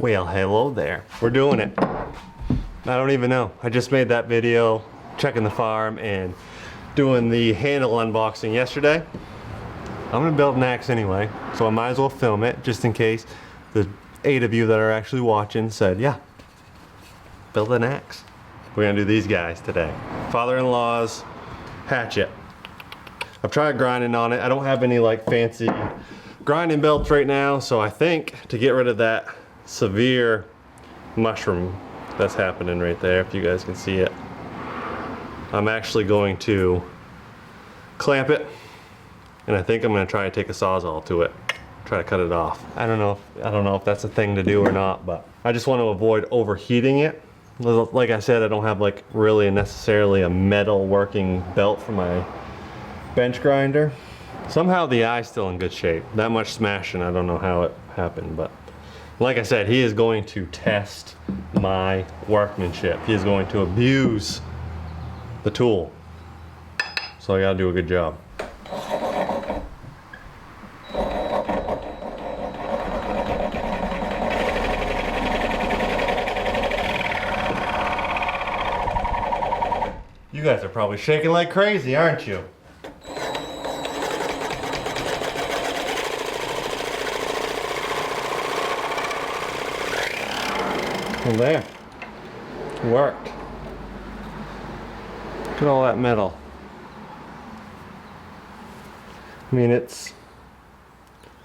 Well, hello there. We're doing it. I don't even know. I just made that video checking the farm and doing the handle unboxing yesterday. I'm gonna build an axe anyway, so I might as well film it just in case the 8 of you that are actually watching said, yeah, build an axe. We're gonna do these guys today. Father-in-law's hatchet. I've tried grinding on it. I don't have any like fancy grinding belts right now, so I think to get rid of that severe mushroom that's happening right there, if you guys can see it, I'm actually going to clamp it, and I think I'm going to try to take a sawzall to it, try to cut it off. I don't know if that's a thing to do or not, but I just want to avoid overheating it. Like I said, I don't have like really necessarily a metal working belt for my bench grinder. Somehow the eye's still in good shape. That much smashing, I don't know how it happened, but like I said, he is going to test my workmanship. He is going to abuse the tool. So I gotta do a good job. You guys are probably shaking like crazy, aren't you? Well, there. It worked. Look at all that metal. I mean, it's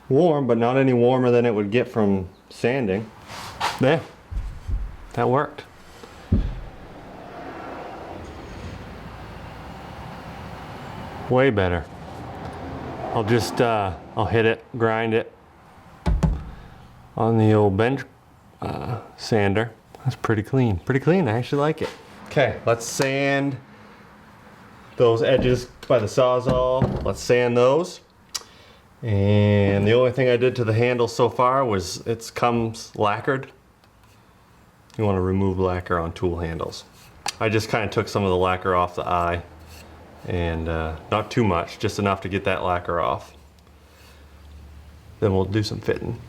warm, but not any warmer than it would get from sanding. There. That worked. Way better. I'll just, I'll hit it, grind it on the old bench sander. That's pretty clean. Pretty clean. I actually like it. Okay, let's sand those edges by the Sawzall. Let's sand those. And the only thing I did to the handle so far was it comes lacquered. You want to remove lacquer on tool handles. I just kind of took some of the lacquer off the eye, and not too much, just enough to get that lacquer off. Then we'll do some fitting.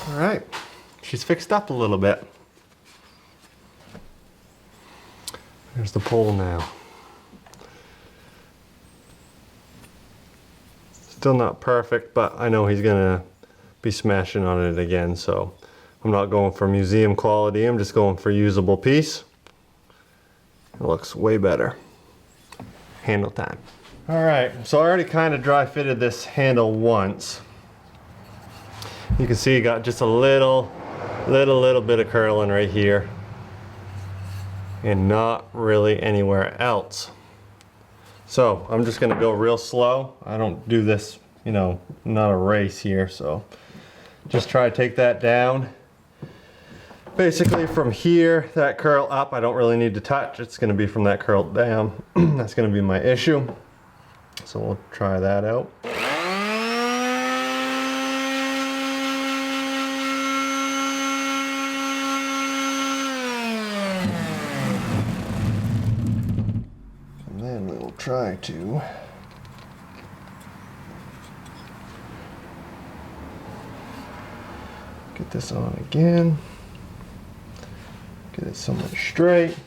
All right, she's fixed up a little bit. There's the pole now. Still not perfect, but I know he's gonna be smashing on it again, so I'm not going for museum quality, I'm just going for usable piece. It looks way better. Handle time. All right, so I already kind of dry fitted this handle once. You can see you got just a little bit of curling right here, and not really anywhere else. So I'm just gonna go real slow. I don't do this, you know, not a race here, so just try to take that down. Basically from here, that curl up, I don't really need to touch. It's gonna be from that curl down. That's gonna be my issue. So we'll try that out. Try to get this on again, get it somewhat straight.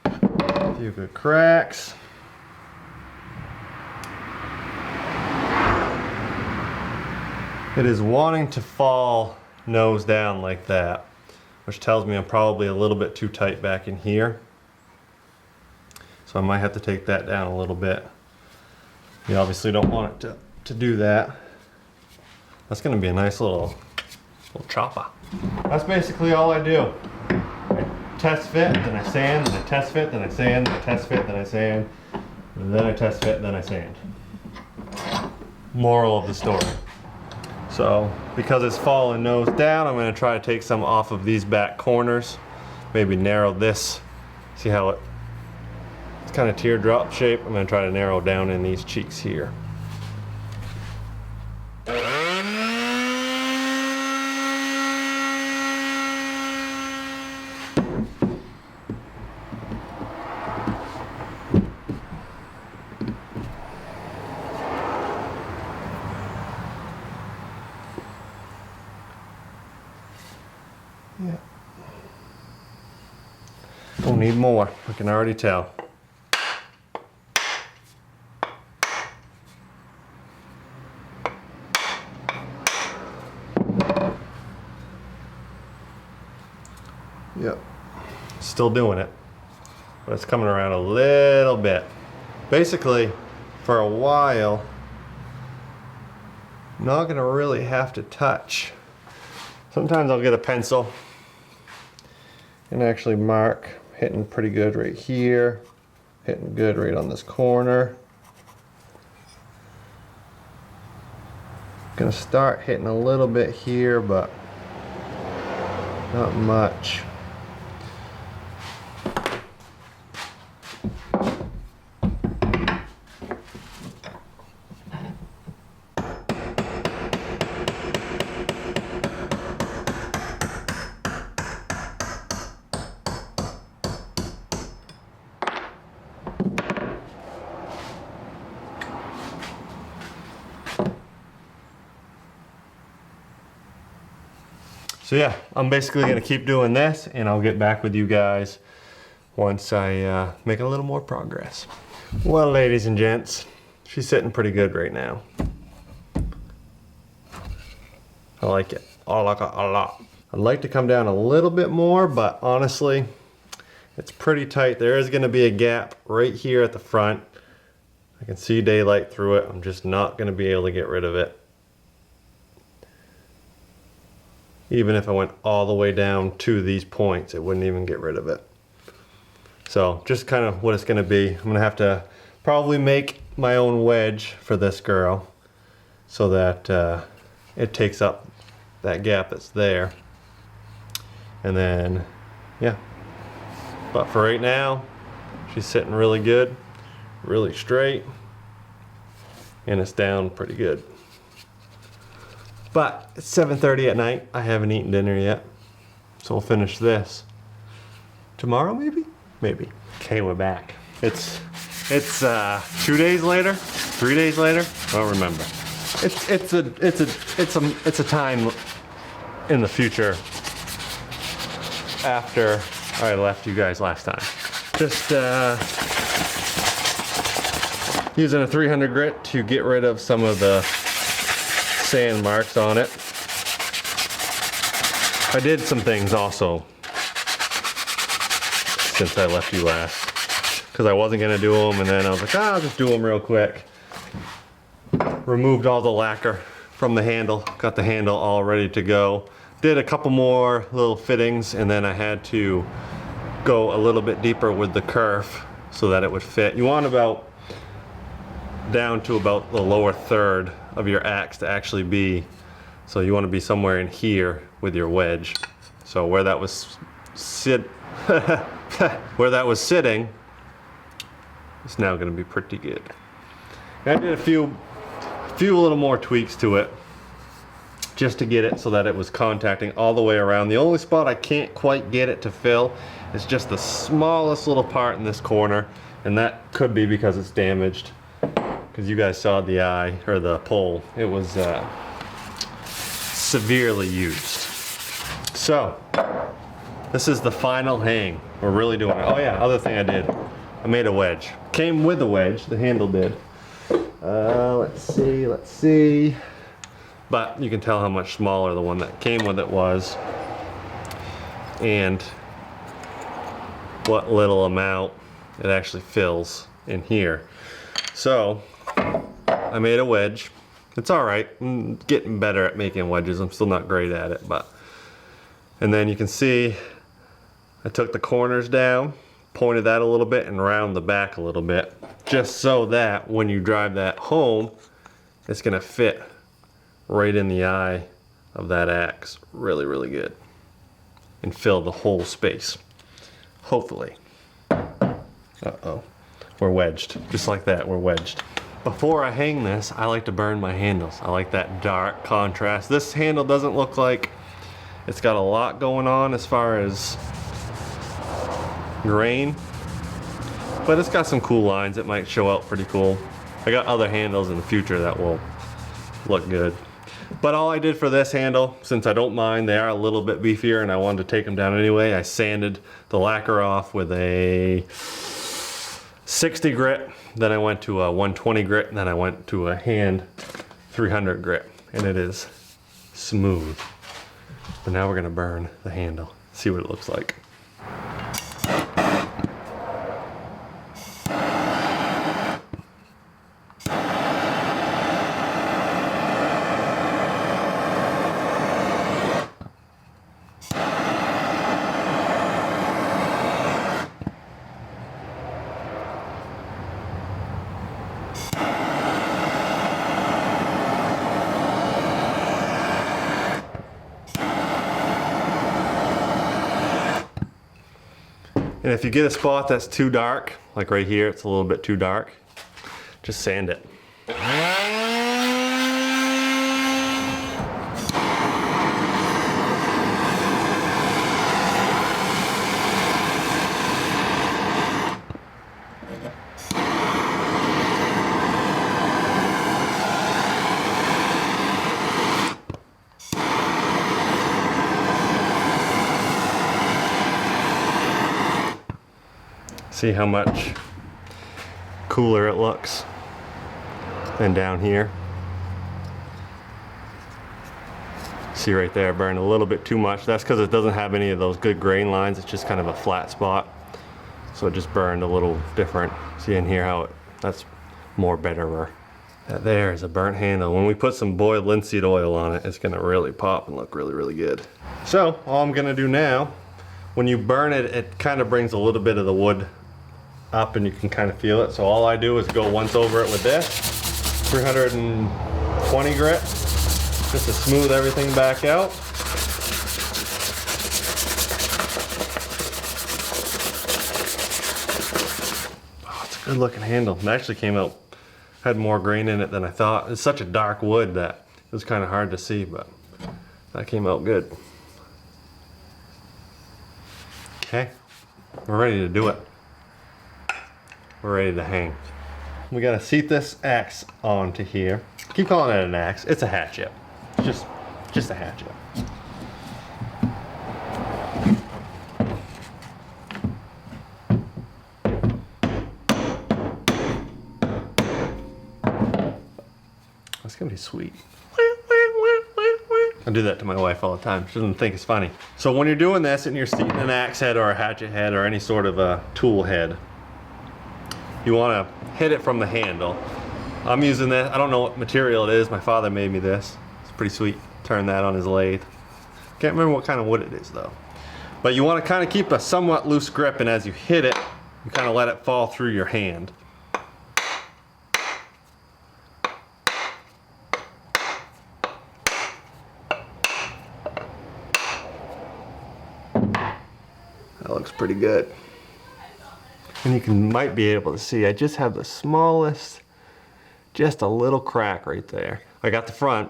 A few good cracks. It is wanting to fall nose down like that, which tells me I'm probably a little bit too tight back in here. So I might have to take that down a little bit. You obviously don't want it to do that. That's gonna be a nice little chopper. That's basically all I do. I test fit, then I sand, then I test fit, then I sand, then I test fit, then I sand, and then I test fit, then I sand. Moral of the story. So, because it's falling nose down, I'm going to try to take some off of these back corners. Maybe narrow this. See how it's kind of teardrop shape? I'm going to try to narrow down in these cheeks here. Yeah. Don't need more, I can already tell. Yep. Still doing it, but it's coming around a little bit. Basically, for a while, I'm not gonna really have to touch. Sometimes I'll get a pencil and actually mark, hitting pretty good right here, hitting good right on this corner. Gonna start hitting a little bit here, but not much. So yeah, I'm basically gonna keep doing this and I'll get back with you guys once I make a little more progress. Well, ladies and gents, she's sitting pretty good right now. I like it. I like it a lot. I'd like to come down a little bit more, but honestly, it's pretty tight. There is gonna be a gap right here at the front. I can see daylight through it. I'm just not gonna be able to get rid of it. Even if I went all the way down to these points, it wouldn't even get rid of it. So just kind of what it's gonna be. I'm gonna have to probably make my own wedge for this girl so that it takes up that gap that's there. And then, yeah. But for right now, she's sitting really good, really straight, and it's down pretty good. But it's 7:30 at night. I haven't eaten dinner yet. So we'll finish this tomorrow, maybe? Maybe. Okay, we're back. It's 2 days later, 3 days later. I don't remember. It's a time in the future after I left you guys last time. Just using a 300 grit to get rid of some of the sand marks on it. I did some things also since I left you last, because I wasn't gonna do them, and then I was like, I'll just do them real quick. Removed all the lacquer from the handle, got the handle all ready to go. Did a couple more little fittings, and then I had to go a little bit deeper with the kerf so that it would fit. You want about down to about the lower third of your axe to actually be, so you want to be somewhere in here with your wedge. So where that was where that was sitting, it's now going to be pretty good. And I did a few little more tweaks to it just to get it so that it was contacting all the way around. The only spot I can't quite get it to fill is just the smallest little part in this corner, and that could be because it's damaged. Because you guys saw the eye, or the pole, it was severely used. So, this is the final hang. We're really doing it. Oh yeah, other thing I did, I made a wedge. Came with a wedge, the handle did. Let's see. But you can tell how much smaller the one that came with it was. And what little amount it actually fills in here. So, I made a wedge. It's all right. I'm getting better at making wedges. I'm still not great at it, but. And then you can see I took the corners down, pointed that a little bit, and round the back a little bit, just so that when you drive that home, it's gonna fit right in the eye of that axe really, really good and fill the whole space, hopefully. Uh-oh. We're wedged, just like that, we're wedged. Before I hang this, I like to burn my handles. I like that dark contrast. This handle doesn't look like it's got a lot going on as far as grain, but it's got some cool lines that might show out pretty cool. I got other handles in the future that will look good. But all I did for this handle, since I don't mind, they are a little bit beefier and I wanted to take them down anyway, I sanded the lacquer off with a 60 grit, then I went to a 120 grit, and then I went to a hand 300 grit, and it is smooth. But now we're gonna burn the handle, see what it looks like. And if you get a spot that's too dark, like right here, it's a little bit too dark, just sand it. See how much cooler it looks than down here. See right there, burned a little bit too much. That's because it doesn't have any of those good grain lines. It's just kind of a flat spot. So it just burned a little different. See in here how that's more bitterer. That there is a burnt handle. When we put some boiled linseed oil on it, it's gonna really pop and look really, really good. So all I'm gonna do now, when you burn it, it kind of brings a little bit of the wood up and you can kind of feel it. So all I do is go once over it with this 320 grit just to smooth everything back out. Oh, it's a good looking handle. It actually came out, had more grain in it than I thought. It's such a dark wood that it was kind of hard to see, but that came out good. Okay, we're ready to do it. We're ready to hang. We gotta seat this axe onto here. Keep calling it an axe. It's a hatchet. Just a hatchet. That's gonna be sweet. I do that to my wife all the time. She doesn't think it's funny. So when you're doing this and you're seating an axe head or a hatchet head or any sort of a tool head, you want to hit it from the handle. I'm using this. I don't know what material it is. My father made me this. It's pretty sweet. Turn that on his lathe. Can't remember what kind of wood it is though. But you want to kind of keep a somewhat loose grip, and as you hit it, you kind of let it fall through your hand. That looks pretty good. And you might be able to see, I just have the smallest, just a little crack right there. I got the front.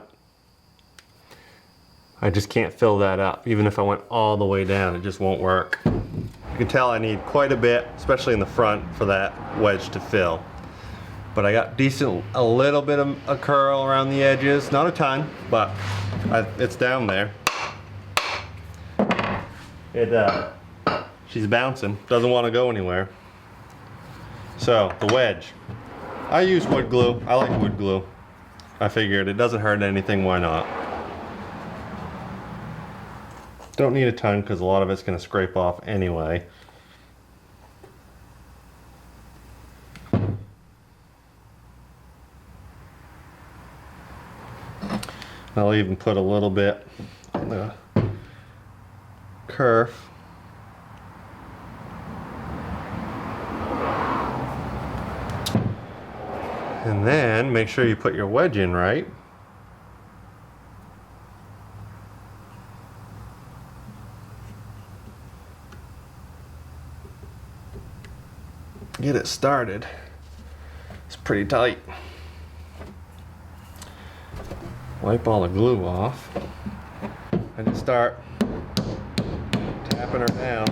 I just can't fill that up. Even if I went all the way down, it just won't work. You can tell I need quite a bit, especially in the front, for that wedge to fill. But I got a little bit of a curl around the edges. Not a ton, but it's down there. She's bouncing, doesn't want to go anywhere. So, the wedge. I use wood glue. I like wood glue. I figured it doesn't hurt anything, why not? Don't need a ton because a lot of it's going to scrape off anyway. I'll even put a little bit on the kerf. And then make sure you put your wedge in right. Get it started. It's pretty tight. Wipe all the glue off. And just start tapping her down.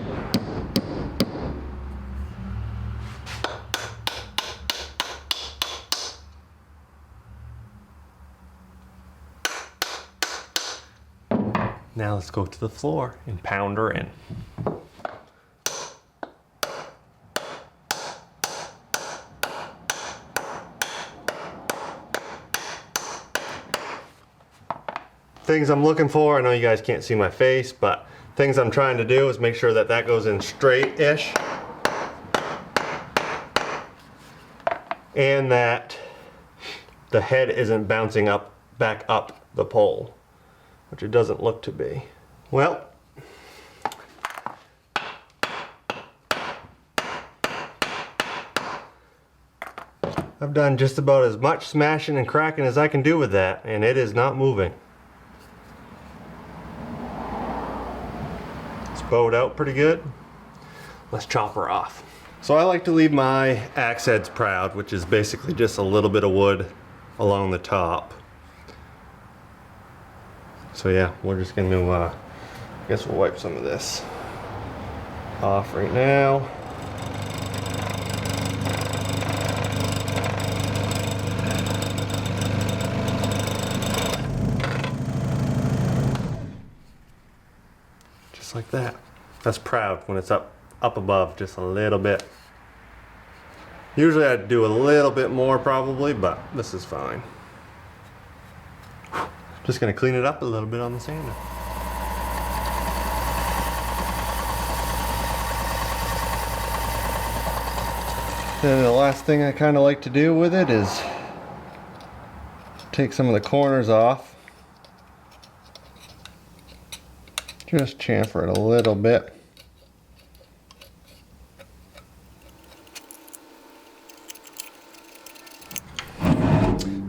now let's go to the floor and pound her in. Things I'm looking for, I know you guys can't see my face, but things I'm trying to do is make sure that that goes in straight-ish. And that the head isn't bouncing back up the pole, which it doesn't look to be. Well, I've done just about as much smashing and cracking as I can do with that, and it is not moving. It's bowed out pretty good. Let's chop her off. So I like to leave my axe heads proud, which is basically just a little bit of wood along the top. So yeah, we're just going to, I guess we'll wipe some of this off right now. Just like that. That's proud when it's up above just a little bit. Usually I'd do a little bit more probably, but this is fine. Just gonna clean it up a little bit on the sander. And the last thing I kind of like to do with it is take some of the corners off. Just chamfer it a little bit.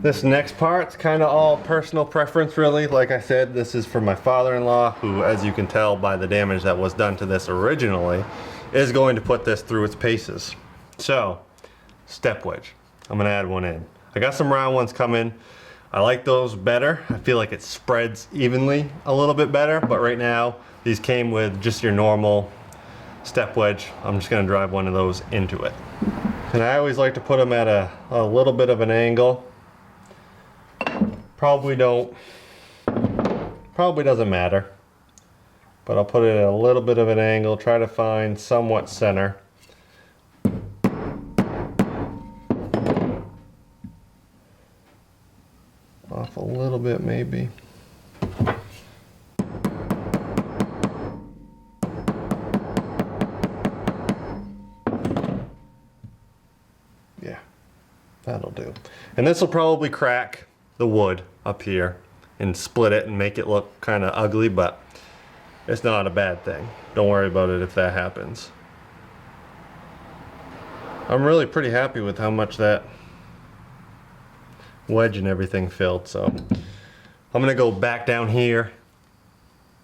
This next part's kind of all personal preference really. Like I said, this is for my father-in-law, who, as you can tell by the damage that was done to this originally, is going to put this through its paces. So, step wedge. I'm gonna add one in. I got some round ones coming. I like those better. I feel like it spreads evenly a little bit better, but right now these came with just your normal step wedge. I'm just gonna drive one of those into it. And I always like to put them at a little bit of an angle. Probably doesn't matter, but I'll put it at a little bit of an angle, try to find somewhat center. Off a little bit maybe. Yeah, that'll do. And this will probably crack the wood up here and split it and make it look kind of ugly, but it's not a bad thing. Don't worry about it if that happens. I'm really pretty happy with how much that wedge and everything filled, so I'm gonna go back down here,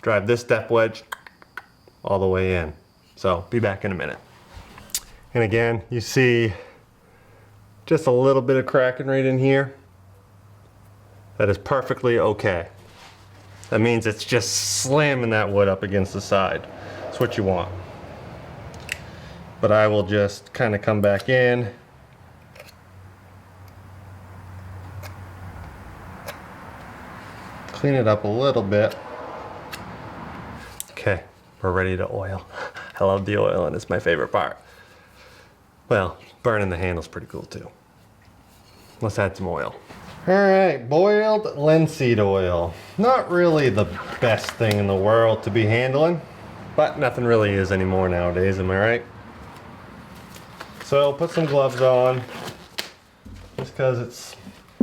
drive this step wedge all the way in. So be back in a minute. And again, you see just a little bit of cracking right in here. That is perfectly okay. That means it's just slamming that wood up against the side. That's what you want. But I will just kind of come back in. Clean it up a little bit. Okay, we're ready to oil. I love the oil and it's my favorite part. Well, burning the handle's pretty cool too. Let's add some oil. Alright, boiled linseed oil. Not really the best thing in the world to be handling, but nothing really is anymore nowadays, am I right? So put some gloves on, just because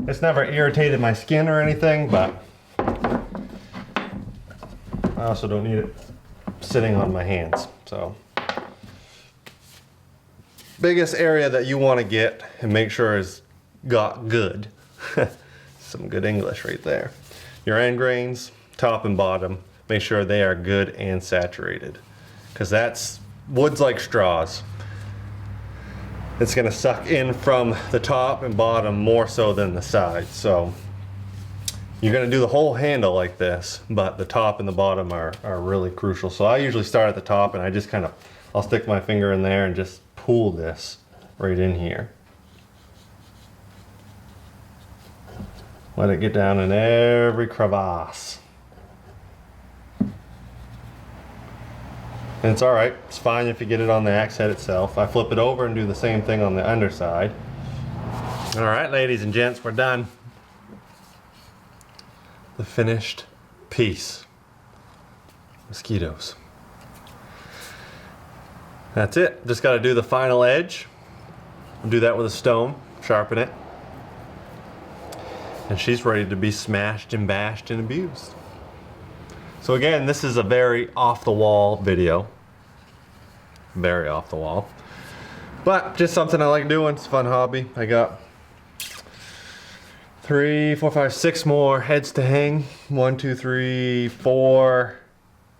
it's never irritated my skin or anything, but I also don't need it sitting on my hands. So biggest area that you want to get and make sure is got good. Some good English right there. Your end grains, top and bottom, make sure they are good and saturated, because wood's like straws. It's gonna suck in from the top and bottom more so than the sides. So you're gonna do the whole handle like this, but the top and the bottom are really crucial. So I usually start at the top and I just I'll stick my finger in there and just pull this right in here. Let it get down in every crevasse. And it's alright, it's fine if you get it on the axe head itself. I flip it over and do the same thing on the underside. Alright, ladies and gents, we're done. The finished piece. Mosquitoes. That's it. Just got to do the final edge. Do that with a stone, sharpen it. And she's ready to be smashed and bashed and abused. So again, this is a very off-the-wall video. Very off-the-wall. But just something I like doing. It's a fun hobby. I got 3, 4, 5, 6 more heads to hang. 1, 2, 3, 4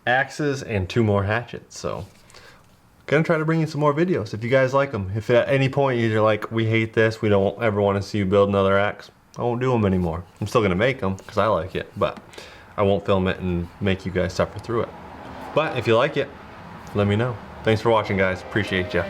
axes and 2 more hatchets. So gonna try to bring you some more videos if you guys like them. If at any point you're like, we hate this, we don't ever want to see you build another axe, I won't do them anymore. I'm still gonna make them because I like it, but I won't film it and make you guys suffer through it. But if you like it, let me know. Thanks for watching, guys. Appreciate ya.